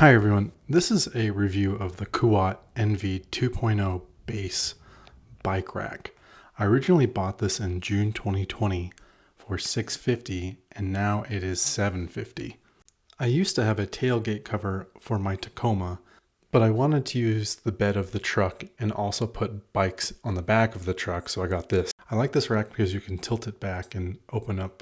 Hi everyone, this is a review of the Kuat NV 2.0 base bike rack. I originally bought this in June 2020 for $650 and now it is $750. I used to have a tailgate cover for my Tacoma, but I wanted to use the bed of the truck and also put bikes on the back of the truck, so I got this. I like this rack because you can tilt it back and open up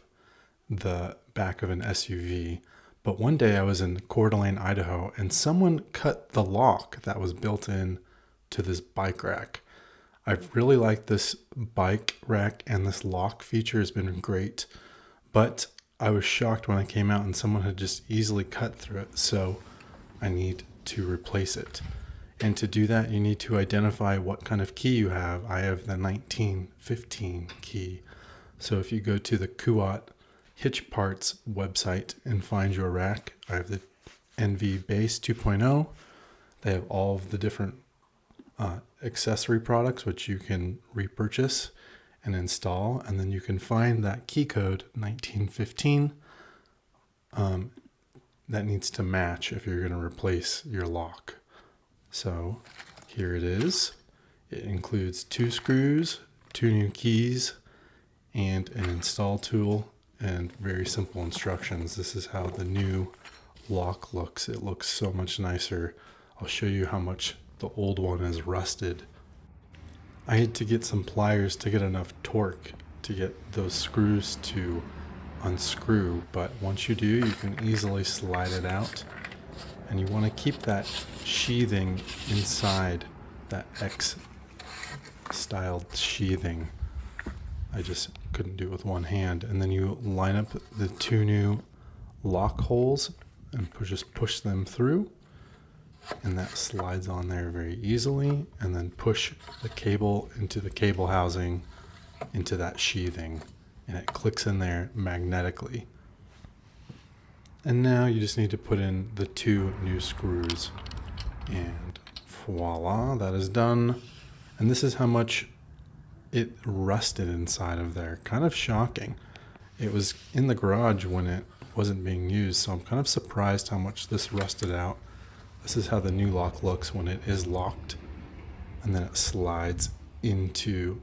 the back of an SUV. But one day I was in Coeur d'Alene, Idaho, and someone cut the lock that was built in to this bike rack. I've really liked this bike rack, and this lock feature has been great, but I was shocked when I came out and someone had just easily cut through it, so I need to replace it. And to do that, you need to identify what kind of key you have. I have the 1915 key. So if you go to the Kuat Hitch Parts website and find your rack, I have the NV Base 2.0. They have all of the different accessory products which you can repurchase and install, and then you can find that key code 1915 that needs to match if you're going to replace your lock. So here it is. It includes 2 screws, 2 new keys, and an install tool, and very simple instructions. This is how the new lock looks. It looks so much nicer. I'll show you how much the old one is rusted. I had to get some pliers to get enough torque to get those screws to unscrew, but once you do, you can easily slide it out. And you want to keep that sheathing inside, that X-styled sheathing. I just couldn't do it with one hand. And then you line up the 2 new lock holes and just push them through. And that slides on there very easily. And then push the cable into the cable housing into that sheathing. And it clicks in there magnetically. And now you just need to put in the 2 new screws. And voila, that is done. And this is how much it rusted inside of there. Kind of shocking. It was in the garage when it wasn't being used, so I'm kind of surprised how much this rusted out. This is how the new lock looks when it is locked, and then it slides into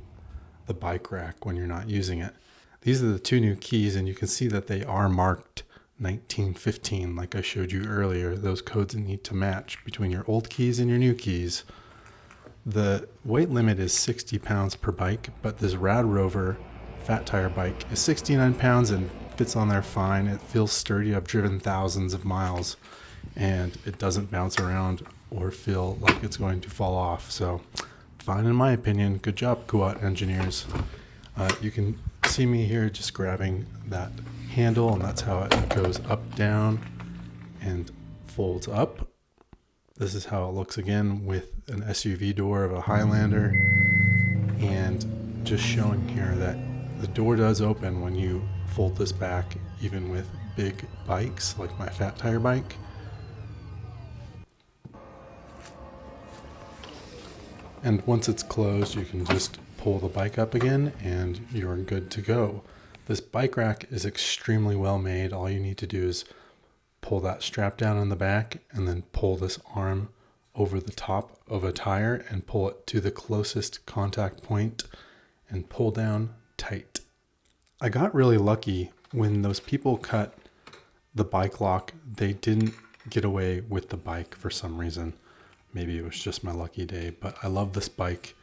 the bike rack when you're not using it. These are the 2 new keys, and you can see that they are marked 1915 like I showed you earlier. Those codes need to match between your old keys and your new keys. The weight limit is 60 pounds per bike, but this Rad Rover fat tire bike is 69 pounds and fits on there fine. It feels sturdy. I've driven thousands of miles and it doesn't bounce around or feel like it's going to fall off. So fine in my opinion. Good job, Kuat engineers. You can see me here just grabbing that handle, and that's how it goes up, down, and folds up. This is how it looks again with an SUV door of a Highlander, and just showing here that the door does open when you fold this back, even with big bikes like my fat tire bike. And once it's closed, you can just pull the bike up again and you're good to go. This bike rack is extremely well made. All you need to do is pull that strap down in the back and then pull this arm over the top of a tire and pull it to the closest contact point and pull down tight. I got really lucky when those people cut the bike lock. They didn't get away with the bike for some reason. Maybe it was just my lucky day, but I love this bike.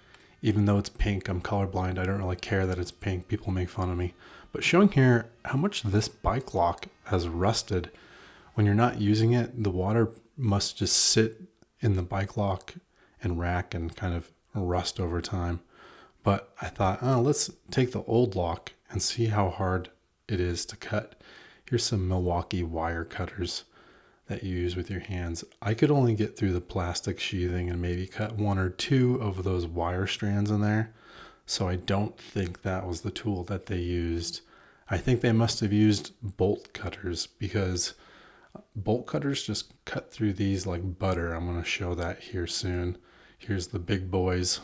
Even though it's pink, I'm colorblind. I don't really care that it's pink. People make fun of me. But showing here how much this bike lock has rusted. When you're not using it, the water must just sit in the bike lock and rack and kind of rust over time. But I thought, oh, let's take the old lock and see how hard it is to cut. Here's some Milwaukee wire cutters that you use with your hands. I could only get through the plastic sheathing and maybe cut 1 or 2 of those wire strands in there. So I don't think that was the tool that they used. I think they must have used bolt cutters, because bolt cutters just cut through these like butter. I'm going to show that here soon. Here's the big boys.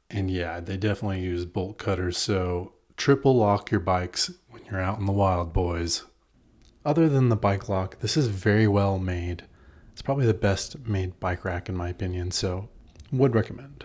And yeah, they definitely use bolt cutters. So triple lock your bikes when you're out in the wild, boys. Other than the bike lock, this is very well made. It's probably the best made bike rack in my opinion, so would recommend.